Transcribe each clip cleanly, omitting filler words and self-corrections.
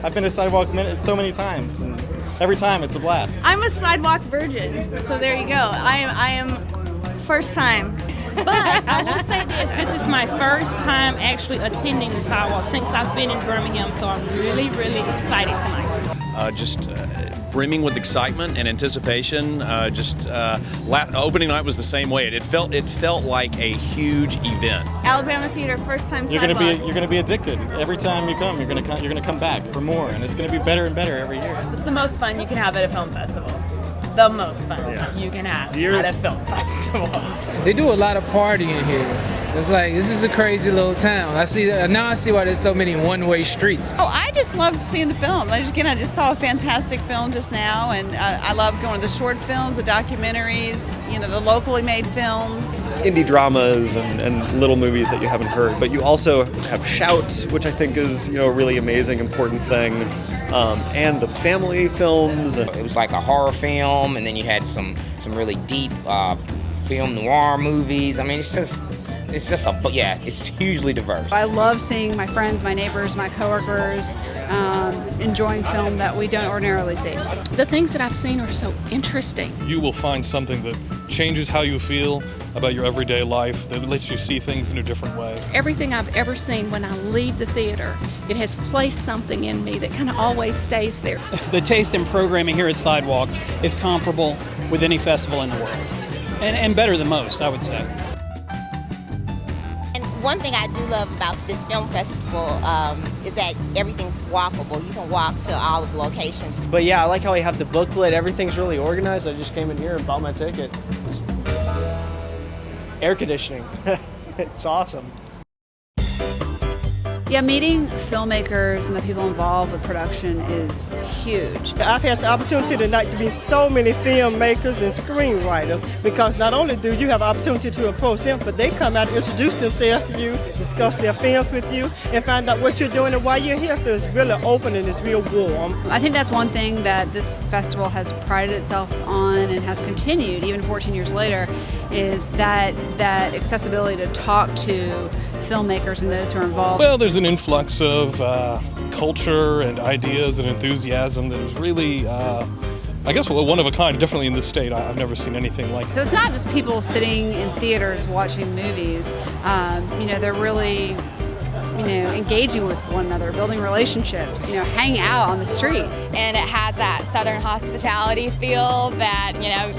I've been to Sidewalk so many times, and every time it's a blast. I'm a sidewalk virgin, so there you go. I am first time. But I will say this is my first time actually attending the sidewalk since I've been in Birmingham, so I'm really, really excited tonight. Just brimming with excitement and anticipation. Opening night was the same way. It felt like a huge event. Alabama Theater, first time You're sidewalk. gonna be addicted. Every time you come, you're gonna come back for more, and it's gonna be better and better every year. It's the most fun you can have at a film festival. The most fun you can have at a film festival. They do a lot of partying here. It's like, this is a crazy little town. Now I see why there's so many one-way streets. Oh, I just love seeing the film. I just saw a fantastic film just now, and I love going to the short films, the documentaries, the locally made films. Indie dramas and little movies that you haven't heard, but you also have Shout, which I think is a really amazing, important thing, and the family films. It was like a horror film, and then you had some really deep film noir movies. I mean, it's hugely diverse. I love seeing my friends, my neighbors, my coworkers enjoying film that we don't ordinarily see. The things that I've seen are so interesting. You will find something that changes how you feel about your everyday life, that lets you see things in a different way. Everything I've ever seen, when I leave the theater, it has placed something in me that kind of always stays there. The taste and programming here at Sidewalk is comparable with any festival in the world, and better than most, I would say. One thing I do love about this film festival is that everything's walkable. You can walk to all of the locations. But yeah, I like how you have the booklet. Everything's really organized. I just came in here and bought my ticket. Air conditioning. It's awesome. Yeah, meeting filmmakers and the people involved with production is huge. I've had the opportunity tonight to meet so many filmmakers and screenwriters, because not only do you have the opportunity to approach them, but they come out and introduce themselves to you, discuss their films with you, and find out what you're doing and why you're here. So it's really open and it's real warm. I think that's one thing that this festival has prided itself on and has continued even 14 years later, is that accessibility to talk to filmmakers and those who are involved. Well, there's an influx of culture and ideas and enthusiasm that is really, I guess, one of a kind, definitely in this state. I've never seen anything like So it's not just people sitting in theaters watching movies. They're really, engaging with one another, building relationships, hanging out on the street. And it has that Southern hospitality feel that,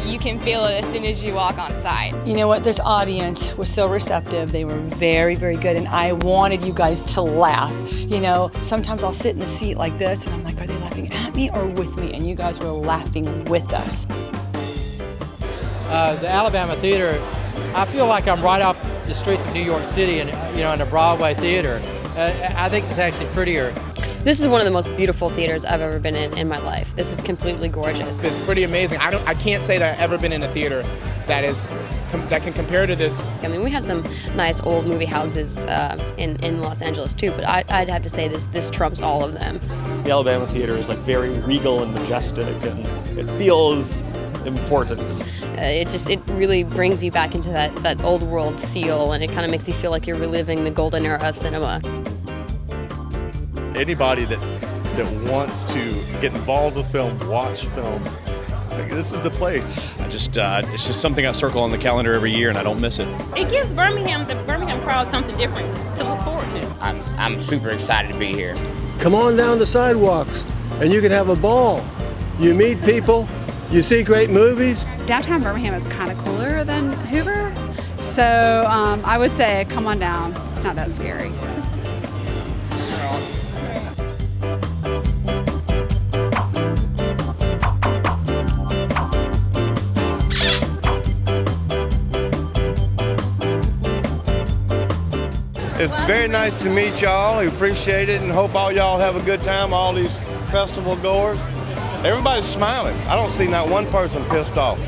you can feel it as soon as you walk on site. You know what? This audience was so receptive. They were very, very good. And I wanted you guys to laugh. Sometimes I'll sit in a seat like this and I'm like, are they laughing at me or with me? And you guys were laughing with us. The Alabama Theater, I feel like I'm right off the streets of New York City and, in a Broadway theater. I think it's actually prettier. This is one of the most beautiful theaters I've ever been in my life. This is completely gorgeous. It's pretty amazing. I can't say that I've ever been in a theater that can compare to this. I mean, we have some nice old movie houses in Los Angeles too, but I'd have to say this trumps all of them. The Alabama Theater is very regal and majestic, and it feels important. It really brings you back into that old world feel, and it kind of makes you feel like you're reliving the golden era of cinema. Anybody that wants to get involved with film, watch film, this is the place. It's just something I circle on the calendar every year, and I don't miss it. It gives the Birmingham crowd something different to look forward to. I'm super excited to be here. Come on down the sidewalks, and you can have a ball. You meet people, you see great movies. Downtown Birmingham is kind of cooler than Hoover, so I would say come on down. It's not that scary. It's very nice to meet y'all. We appreciate it and hope all y'all have a good time, all these festival goers. Everybody's smiling. I don't see not one person pissed off.